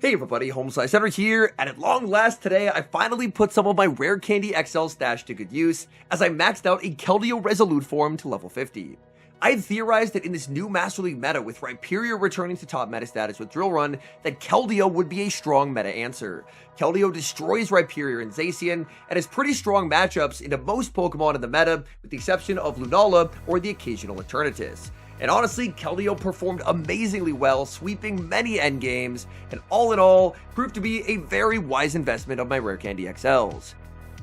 Hey everybody, HomeSliceHenry here, and at long last today, I finally put some of my Rare Candy XL stash to good use, as I maxed out a Keldeo Resolute form to level 50. I had theorized that in this new Master League meta, with Rhyperior returning to top meta status with Drill Run, that Keldeo would be a strong meta answer. Keldeo destroys Rhyperior and Zacian, and has pretty strong matchups into most Pokemon in the meta, with the exception of Lunala or the occasional Eternatus. And honestly, Keldeo performed amazingly well, sweeping many endgames, and all in all, proved to be a very wise investment of my Rare Candy XLs.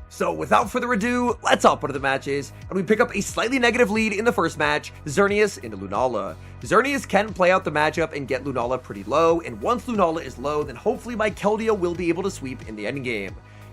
So without further ado, let's hop into the matches, and we pick up a slightly negative lead in the first match, Xerneas into Lunala. Xerneas can play out the matchup and get Lunala pretty low, and once Lunala is low, then hopefully my Keldeo will be able to sweep in the endgame.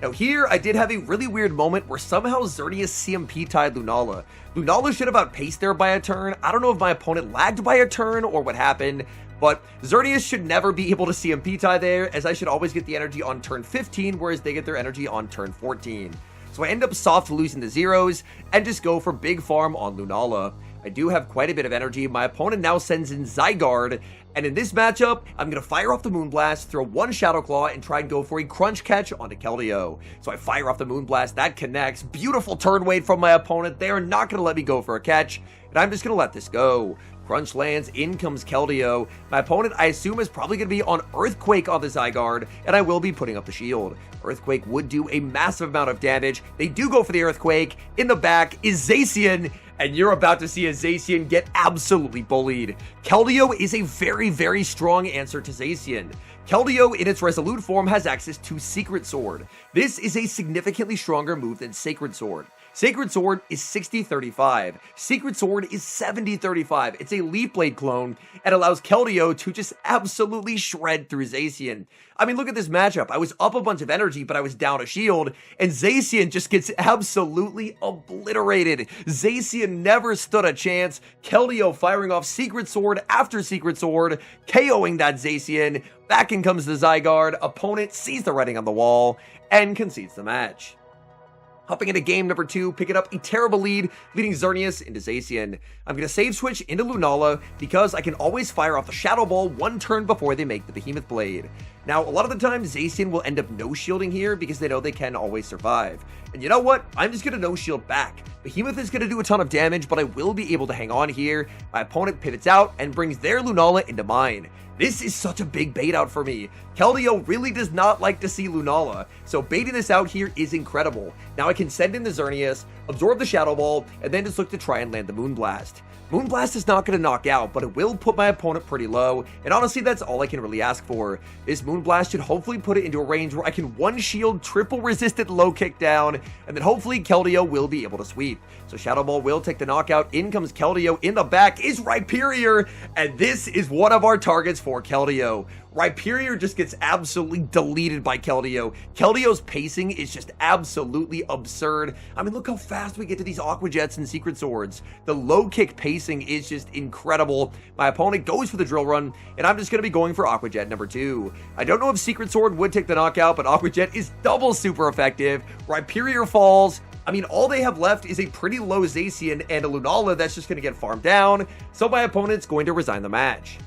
Now here, I did have a really weird moment where somehow Xerneas CMP tied Lunala. Lunala should have outpaced there by a turn. I don't know if my opponent lagged by a turn or what happened, but Xerneas should never be able to CMP tie there, as I should always get the energy on turn 15, whereas they get their energy on turn 14. So I end up soft losing the zeros, and just go for big farm on Lunala. I do have quite a bit of energy. My opponent now sends in Zygarde, and in this matchup, I'm going to fire off the Moonblast, throw one Shadow Claw, and try and go for a Crunch Catch onto Keldeo. So I fire off the Moonblast, that connects. Beautiful turn wait from my opponent. They are not going to let me go for a catch, and I'm just going to let this go. Crunch lands, in comes Keldeo. My opponent, I assume, is probably going to be on Earthquake on the Zygarde, and I will be putting up the shield. Earthquake would do a massive amount of damage. They do go for the Earthquake. In the back is Zacian, and you're about to see a Zacian get absolutely bullied. Keldeo is a very, very strong answer to Zacian. Keldeo, in its Resolute form, has access to Secret Sword. This is a significantly stronger move than Sacred Sword. Sacred Sword is 60-35. Secret Sword is 70-35. It's a Leaf Blade clone and allows Keldeo to just absolutely shred through Zacian. I mean, look at this matchup. I was up a bunch of energy, but I was down a shield, and Zacian just gets absolutely obliterated. Zacian never stood a chance. Keldeo firing off Secret Sword after Secret Sword, KOing that Zacian. Back in comes the Zygarde. Opponent sees the writing on the wall and concedes the match. Hopping into game number 2, picking up a terrible lead, leading Xerneas into Zacian. I'm going to save switch into Lunala because I can always fire off the Shadow Ball one turn before they make the Behemoth Blade. Now, a lot of the time, Zacian will end up no-shielding here because they know they can always survive. And you know what? I'm just going to no-shield back. Behemoth is going to do a ton of damage, but I will be able to hang on here. My opponent pivots out and brings their Lunala into mine. This is such a big bait out for me. Keldeo really does not like to see Lunala, so baiting this out here is incredible. Now I can send in the Xerneas, absorb the Shadow Ball, and then just look to try and land the Moonblast. Moonblast is not going to knock out, but it will put my opponent pretty low, and honestly that's all I can really ask for. This Moonblast should hopefully put it into a range where I can one-shield, triple resisted low kick down, and then hopefully Keldeo will be able to sweep. So Shadow Ball will take the knockout, in comes Keldeo, in the back is Rhyperior, and this is one of our targets for Keldeo. Rhyperior just gets absolutely deleted by Keldeo. Keldeo's pacing is just absolutely absurd. I mean, look how fast we get to these Aqua Jets and Secret Swords. The low kick pacing is just incredible. My opponent goes for the Drill Run, and I'm just going to be going for Aqua Jet number 2. I don't know if Secret Sword would take the knockout, but Aqua Jet is double super effective. Rhyperior falls. I mean, all they have left is a pretty low Zacian and a Lunala that's just going to get farmed down, so my opponent's going to resign the match.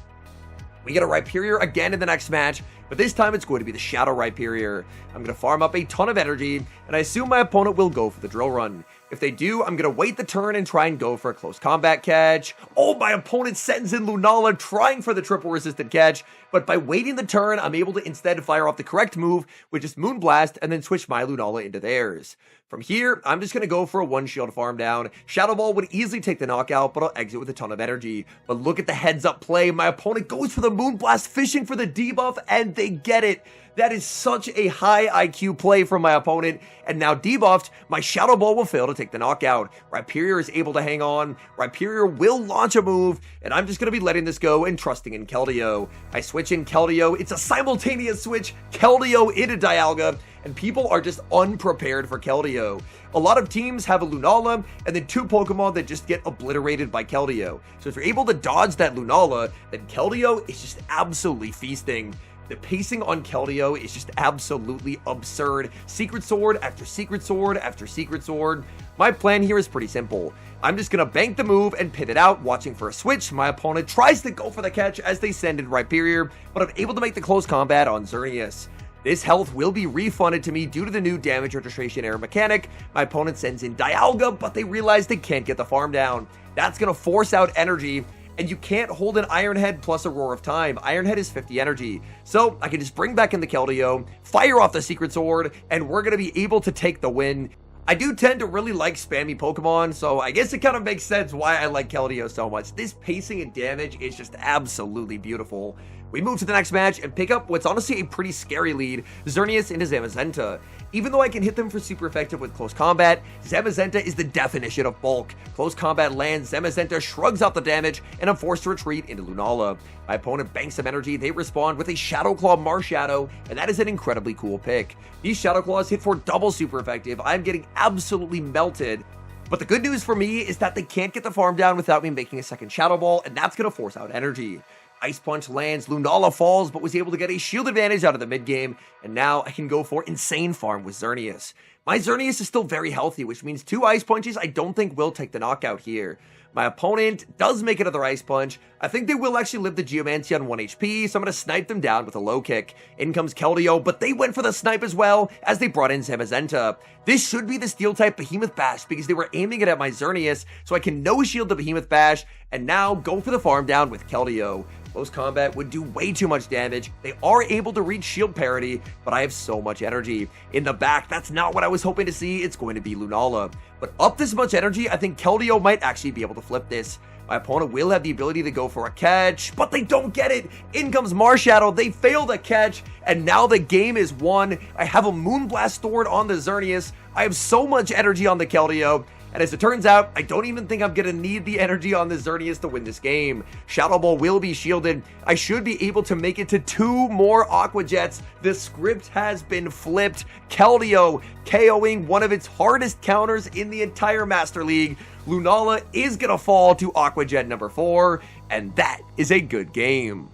We get a Rhyperior again in the next match, but this time it's going to be the Shadow Rhyperior. I'm going to farm up a ton of energy, and I assume my opponent will go for the Drill Run. If they do, I'm going to wait the turn and try and go for a close combat catch. Oh, my opponent sends in Lunala trying for the triple resisted catch, but by waiting the turn, I'm able to instead fire off the correct move, which is Moonblast, and then switch my Lunala into theirs. From here, I'm just going to go for a one-shield farm down. Shadow Ball would easily take the knockout, but I'll exit with a ton of energy. But look at the heads-up play. My opponent goes for the Moonblast, fishing for the debuff, and they get it. That is such a high IQ play from my opponent, and now debuffed, my Shadow Ball will fail to take the knockout. Rhyperior is able to hang on, Rhyperior will launch a move, and I'm just going to be letting this go and trusting in Keldeo. I switch in Keldeo, it's a simultaneous switch, Keldeo into Dialga, and people are just unprepared for Keldeo. A lot of teams have a Lunala, and then 2 Pokemon that just get obliterated by Keldeo. So if you're able to dodge that Lunala, then Keldeo is just absolutely feasting. The pacing on Keldeo is just absolutely absurd. Secret Sword after Secret Sword after Secret Sword. My plan here is pretty simple. I'm just going to bank the move and pivot out, watching for a switch. My opponent tries to go for the catch as they send in Rhyperior, but I'm able to make the close combat on Xerneas. This health will be refunded to me due to the new damage registration error mechanic. My opponent sends in Dialga, but they realize they can't get the farm down. That's going to force out energy, and you can't hold an Iron Head plus a Roar of Time. Iron Head is 50 energy. So I can just bring back in the Keldeo, fire off the Secret Sword, and we're going to be able to take the win. I do tend to really like spammy Pokemon, so I guess it kind of makes sense why I like Keldeo so much. This pacing and damage is just absolutely beautiful. We move to the next match and pick up what's honestly a pretty scary lead, Xerneas into Zamazenta. Even though I can hit them for super effective with close combat, Zamazenta is the definition of bulk. Close combat lands, Zamazenta shrugs out the damage, and I'm forced to retreat into Lunala. My opponent banks some energy, they respond with a Shadow Claw Marshadow, and that is an incredibly cool pick. These Shadow Claws hit for double super effective. I'm getting absolutely melted. But the good news for me is that they can't get the farm down without me making a second Shadow Ball, and that's going to force out energy. Ice Punch lands, Lunala falls, but was able to get a shield advantage out of the mid game, and now I can go for insane farm with Xerneas. My Xerneas is still very healthy, which means 2 Ice Punches I don't think will take the knockout here. My opponent does make another Ice Punch. I think they will actually live the Geomancy on 1 HP, so I'm going to snipe them down with a low kick. In comes Keldeo, but they went for the snipe as well as they brought in Zamazenta. This should be the Steel-type Behemoth Bash because they were aiming it at my Xerneas, so I can no-shield the Behemoth Bash, and now go for the farm down with Keldeo. Close combat would do way too much damage. They are able to reach shield parity, but I have so much energy. In the back, that's not what I was hoping to see. It's going to be Lunala. But up this much energy, I think Keldeo might actually be able to flip this. My opponent will have the ability to go for a catch, but they don't get it. In comes Marshadow. They fail the catch, and now the game is won. I have a Moonblast stored on the Xerneas. I have so much energy on the Keldeo. And as it turns out, I don't even think I'm going to need the energy on the Xerneas to win this game. Shadow Ball will be shielded. I should be able to make it to 2 more Aqua Jets. The script has been flipped. Keldeo KOing one of its hardest counters in the entire Master League. Lunala is going to fall to Aqua Jet number 4, and that is a good game.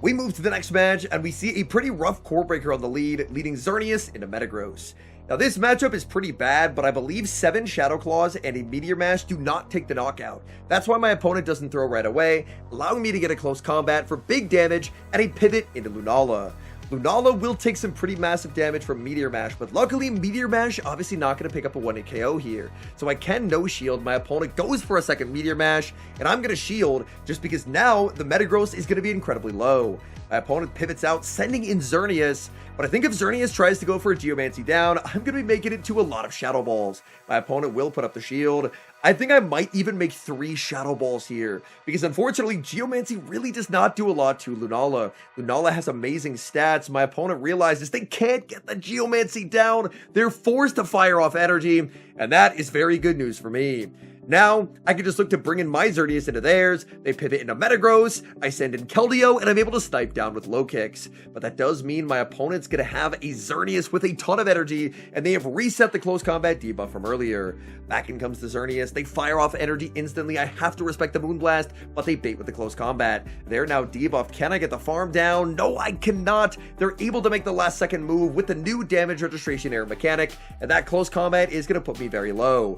We move to the next match, and we see a pretty rough core breaker on the lead, leading Xerneas into Metagross. Now this matchup is pretty bad, but I believe 7 Shadow Claws and a Meteor Mash do not take the knockout. That's why my opponent doesn't throw right away, allowing me to get a close combat for big damage and a pivot into Lunala. Lunala will take some pretty massive damage from Meteor Mash, but luckily Meteor Mash obviously not going to pick up a 1-hit KO here. So I can no-shield, my opponent goes for a second Meteor Mash, and I'm going to shield just because now the Metagross is going to be incredibly low. My opponent pivots out, sending in Xerneas, but I think if Xerneas tries to go for a Geomancy down, I'm going to be making it to a lot of Shadow Balls. My opponent will put up the shield. I think I might even make 3 Shadow Balls here, because unfortunately, Geomancy really does not do a lot to Lunala. Lunala has amazing stats. My opponent realizes they can't get the Geomancy down. They're forced to fire off energy, and that is very good news for me. Now, I can just look to bring in my Xerneas into theirs, they pivot into Metagross, I send in Keldeo, and I'm able to snipe down with low kicks. But that does mean my opponent's gonna have a Xerneas with a ton of energy, and they have reset the close combat debuff from earlier. Back in comes the Xerneas, they fire off energy instantly, I have to respect the Moonblast, but they bait with the close combat. They're now debuffed, can I get the farm down? No, I cannot! They're able to make the last second move with the new damage registration error mechanic, and that close combat is gonna put me very low.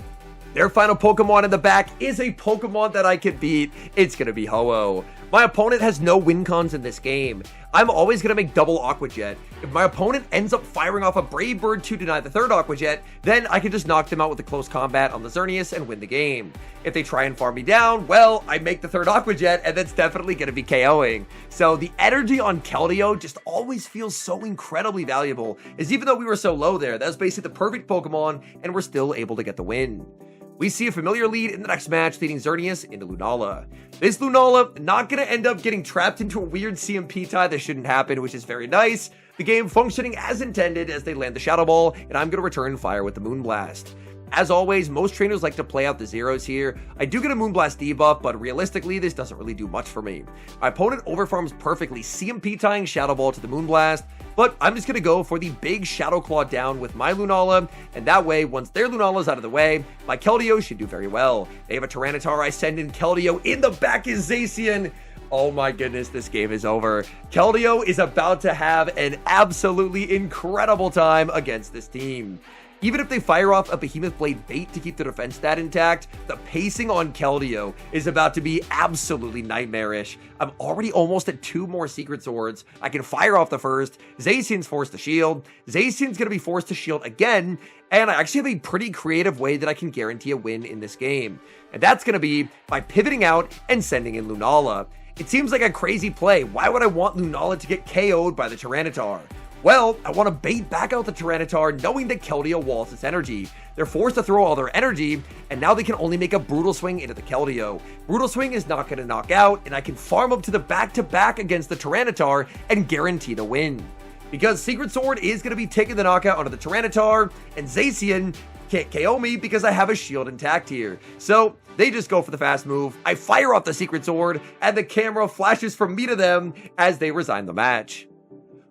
Their final Pokemon in the back is a Pokemon that I can beat. It's going to be Ho-Oh. My opponent has no win cons in this game. I'm always going to make double Aqua Jet. If my opponent ends up firing off a Brave Bird to deny the third Aqua Jet, then I can just knock them out with a close combat on the Xerneas and win the game. If they try and farm me down, well, I make the third Aqua Jet, and that's definitely going to be KOing. So the energy on Keldeo just always feels so incredibly valuable, as even though we were so low there, that was basically the perfect Pokemon, and we're still able to get the win. We see a familiar lead in the next match, leading Xerneas into Lunala. This Lunala not going to end up getting trapped into a weird CMP tie that shouldn't happen, which is very nice. The game functioning as intended as they land the Shadow Ball, and I'm going to return fire with the Moonblast. As always, most trainers like to play out the zeros here. I do get a Moonblast debuff, but realistically, this doesn't really do much for me. My opponent overfarms perfectly, CMP tying Shadow Ball to the Moonblast, but I'm just going to go for the big Shadow Claw down with my Lunala, and that way, once their Lunala's out of the way, my Keldeo should do very well. They have a Tyranitar, I send in Keldeo, in the back is Zacian. Oh my goodness, this game is over. Keldeo is about to have an absolutely incredible time against this team. Even if they fire off a Behemoth Blade bait to keep the defense stat intact, the pacing on Keldeo is about to be absolutely nightmarish. I'm already almost at 2 more Secret Swords. I can fire off the first. Zacian's forced to shield. Zacian's going to be forced to shield again. And I actually have a pretty creative way that I can guarantee a win in this game. And that's going to be by pivoting out and sending in Lunala. It seems like a crazy play. Why would I want Lunala to get KO'd by the Tyranitar? Well, I want to bait back out the Tyranitar knowing that Keldeo walls its energy. They're forced to throw all their energy, and now they can only make a Brutal Swing into the Keldeo. Brutal Swing is not going to knock out, and I can farm up to the back-to-back against the Tyranitar and guarantee the win. Because Secret Sword is going to be taking the knockout onto the Tyranitar, and Zacian can't KO me because I have a shield intact here. So they just go for the fast move. I fire off the Secret Sword, and the camera flashes from me to them as they resign the match.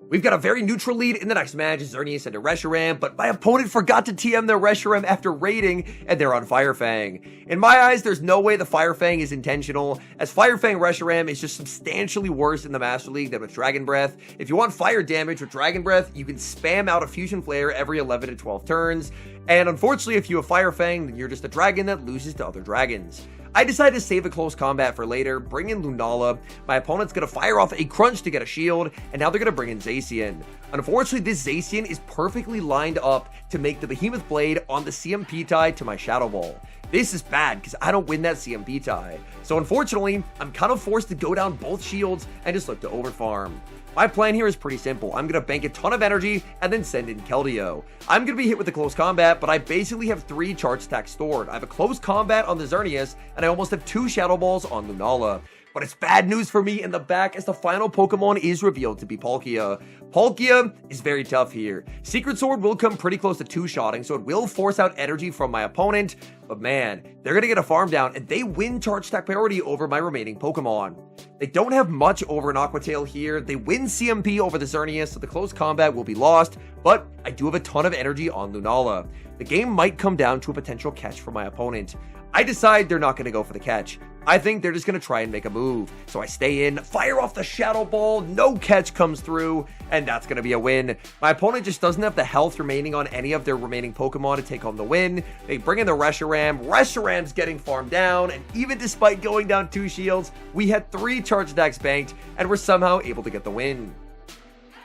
We've got a very neutral lead in the next match, Xerneas into Reshiram, but my opponent forgot to TM their Reshiram after raiding, and they're on Fire Fang. In my eyes, there's no way the Fire Fang is intentional, as Fire Fang Reshiram is just substantially worse in the Master League than with Dragon Breath. If you want fire damage with Dragon Breath, you can spam out a Fusion Flare every 11 to 12 turns, and unfortunately, if you have Fire Fang, then you're just a dragon that loses to other dragons. I decided to save a close combat for later, bring in Lunala. My opponent's going to fire off a Crunch to get a shield, and now they're going to bring in Zacian. Unfortunately, this Zacian is perfectly lined up to make the Behemoth Blade on the CMP tie to my Shadow Ball. This is bad because I don't win that CMP tie. So unfortunately, I'm kind of forced to go down both shields and just look to overfarm. My plan here is pretty simple. I'm going to bank a ton of energy and then send in Keldeo. I'm going to be hit with the close combat, but I basically have 3 charge stacks stored. I have a close combat on the Xerneas, and I almost have 2 Shadow Balls on Lunala. But it's bad news for me in the back as the final Pokemon is revealed to be Palkia. Palkia is very tough here. Secret Sword will come pretty close to 2-shotting, so it will force out energy from my opponent. But man, they're going to get a farm down, and they win charge stack priority over my remaining Pokemon. They don't have much over an Aqua Tail here. They win CMP over the Xerneas, so the close combat will be lost, but I do have a ton of energy on Lunala. The game might come down to a potential catch for my opponent. I decide they're not going to go for the catch. I think they're just going to try and make a move. So I stay in, fire off the Shadow Ball, no catch comes through, and that's going to be a win. My opponent just doesn't have the health remaining on any of their remaining Pokemon to take home the win. They bring in the Reshiram. Reshiram's getting farmed down, and even despite going down 2 shields, we had 3 charge stacks banked, and we're somehow able to get the win.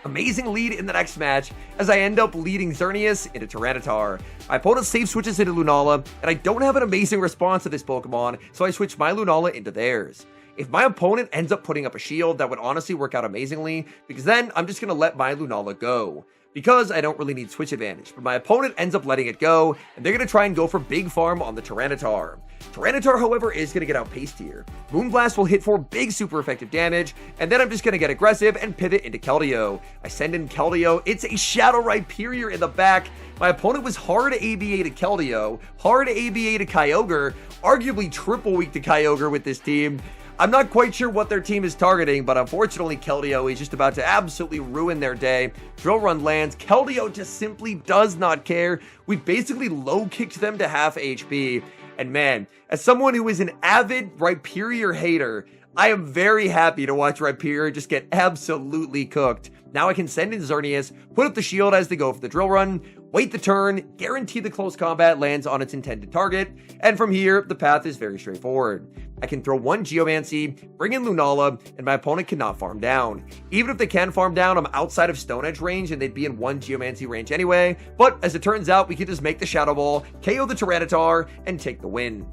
Amazing lead in the next match as I end up leading Xerneas into Tyranitar. My opponent safe switches into Lunala, and I don't have an amazing response to this Pokemon, so I switch my Lunala into theirs. If my opponent ends up putting up a shield, that would honestly work out amazingly, because then I'm just going to let my Lunala go. Because I don't really need switch advantage, but my opponent ends up letting it go, and they're going to try and go for big farm on the Tyranitar. Tyranitar, however, is going to get outpaced here. Moonblast will hit for big super effective damage, and then I'm just going to get aggressive and pivot into Keldeo. I send in Keldeo. It's a Shadow Rhyperior in the back. My opponent was hard ABA to Keldeo, hard ABA to Kyogre, arguably triple weak to Kyogre with this team. I'm not quite sure what their team is targeting, but unfortunately Keldeo is just about to absolutely ruin their day. Drill Run lands. Keldeo just simply does not care. We basically low-kicked them to half HP. And man, as someone who is an avid Rhyperior hater, I am very happy to watch Rhyperior just get absolutely cooked. Now I can send in Xerneas, put up the shield as they go for the Drill Run, wait the turn, guarantee the close combat lands on its intended target, and from here, the path is very straightforward. I can throw 1 Geomancy, bring in Lunala, and my opponent cannot farm down. Even if they can farm down, I'm outside of Stone Edge range, and they'd be in 1 Geomancy range anyway, but as it turns out, we can just make the Shadow Ball, KO the Tyranitar, and take the win.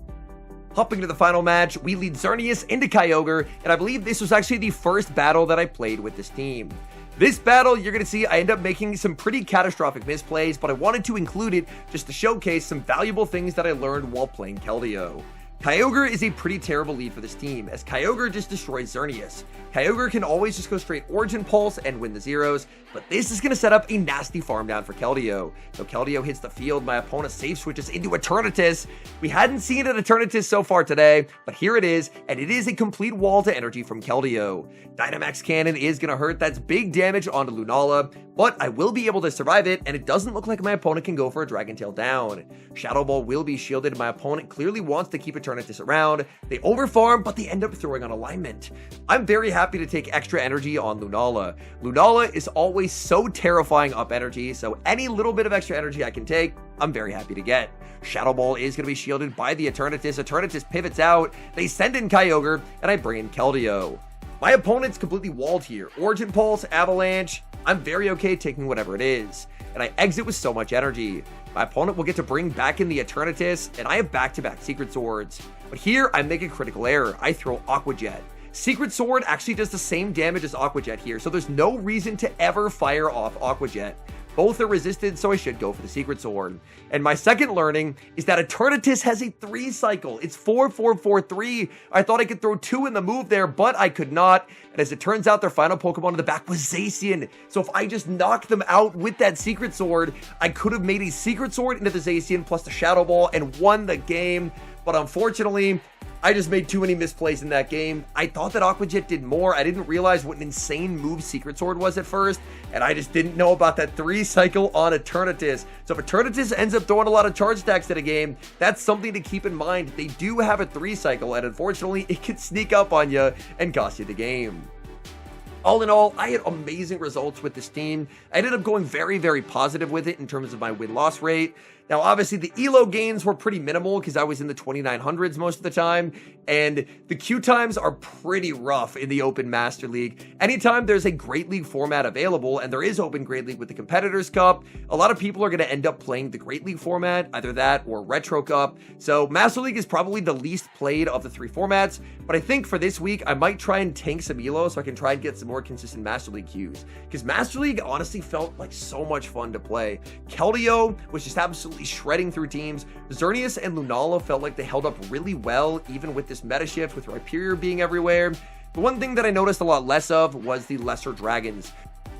Hopping to the final match, we lead Xerneas into Kyogre, and I believe this was actually the first battle that I played with this team. This battle, you're going to see I end up making some pretty catastrophic misplays, but I wanted to include it just to showcase some valuable things that I learned while playing Keldeo. Kyogre is a pretty terrible lead for this team, as Kyogre just destroys Xerneas. Kyogre can always just go straight Origin Pulse and win the zeros, but this is going to set up a nasty farm down for Keldeo. So Keldeo hits the field, my opponent safe switches into Eternatus. We hadn't seen an Eternatus so far today, but here it is, and it is a complete wall to energy from Keldeo. Dynamax Cannon is going to hurt, that's big damage onto Lunala. but I will be able to survive it, and it doesn't look like my opponent can go for a Dragon Tail down. Shadow Ball will be shielded. My opponent clearly wants to keep Eternatus around. They overfarm, but they end up throwing on alignment. I'm very happy to take extra energy on Lunala. Lunala is always so terrifying up energy, so any little bit of extra energy I can take, I'm very happy to get. Shadow Ball is going to be shielded by the Eternatus. Eternatus pivots out. They send in Kyogre, and I bring in Keldeo. My opponent's completely walled here. Origin Pulse, Avalanche. I'm very okay taking whatever it is. And I exit with so much energy. My opponent will get to bring back in the Eternatus, and I have back-to-back Secret Swords. But here, I make a critical error. I throw Aqua Jet. Secret Sword actually does the same damage as Aqua Jet here, so there's no reason to ever fire off Aqua Jet. Both are resisted, so I should go for the Secret Sword. And my second learning is that Eternatus has a 3-cycle. It's 4-4-4-3. I thought I could throw 2 in the move there, but I could not. And as it turns out, their final Pokemon in the back was Zacian. So if I just knocked them out with that Secret Sword, I could have made a Secret Sword into the Zacian plus the Shadow Ball and won the game. But unfortunately, I just made too many misplays in that game. I thought that Aqua Jet did more. I didn't realize what an insane move Secret Sword was at first, and I just didn't know about that 3-cycle on Eternatus. So if Eternatus ends up throwing a lot of charge attacks in a game, that's something to keep in mind. They do have a 3-cycle, and unfortunately, it can sneak up on you and cost you the game. All in all, I had amazing results with this team. I ended up going very, very positive with it in terms of my win-loss rate. Now, obviously, the ELO gains were pretty minimal because I was in the 2900s most of the time, and the queue times are pretty rough in the Open Master League. Anytime there's a Great League format available, and there is Open Great League with the Competitors Cup, a lot of people are going to end up playing the Great League format, either that or Retro Cup. So Master League is probably the least played of the 3 formats, but I think for this week, I might try and tank some ELO so I can try and get some more consistent Master League queues, because Master League honestly felt like so much fun to play. Keldeo was just absolutely shredding through teams. Xerneas and Lunala felt like they held up really well, even with this meta shift with Rhyperior being everywhere. The one thing that I noticed a lot less of was the lesser dragons.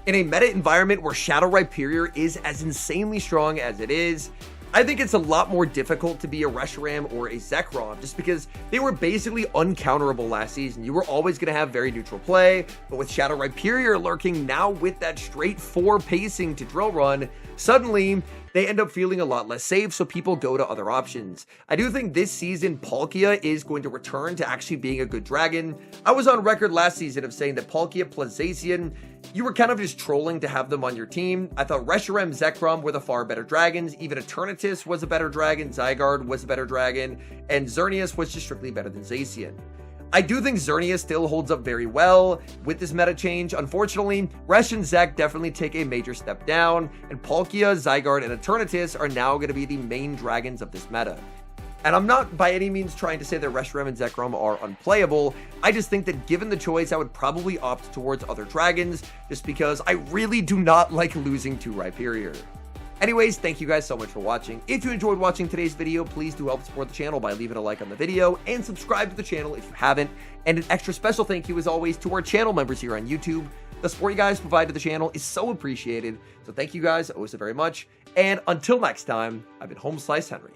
In a meta environment where Shadow Rhyperior is as insanely strong as it is, I think it's a lot more difficult to be a Reshiram or a Zekrom, just because they were basically uncounterable last season. You were always going to have very neutral play, but with Shadow Rhyperior lurking now with that straight 4 pacing to Drill Run, suddenly they end up feeling a lot less safe, so people go to other options. I do think this season Palkia is going to return to actually being a good dragon. I was on record last season of saying that Palkia plus Zacian, you were kind of just trolling to have them on your team. I thought Reshiram, Zekrom were the far better dragons. Even Eternatus was a better dragon, Zygarde was a better dragon, and Xerneas was just strictly better than Zacian. I do think Xerneas still holds up very well with this meta change. Unfortunately, Resh and Zek definitely take a major step down, and Palkia, Zygarde, and Eternatus are now going to be the main dragons of this meta. And I'm not by any means trying to say that Reshiram and Zekrom are unplayable. I just think that given the choice, I would probably opt towards other dragons, just because I really do not like losing to Rhyperior. Anyways, thank you guys so much for watching. If you enjoyed watching today's video, please do help support the channel by leaving a like on the video and subscribe to the channel if you haven't. And an extra special thank you as always to our channel members here on YouTube. The support you guys provide to the channel is so appreciated. So thank you guys so very much. And until next time, I've been HomeSliceHenry.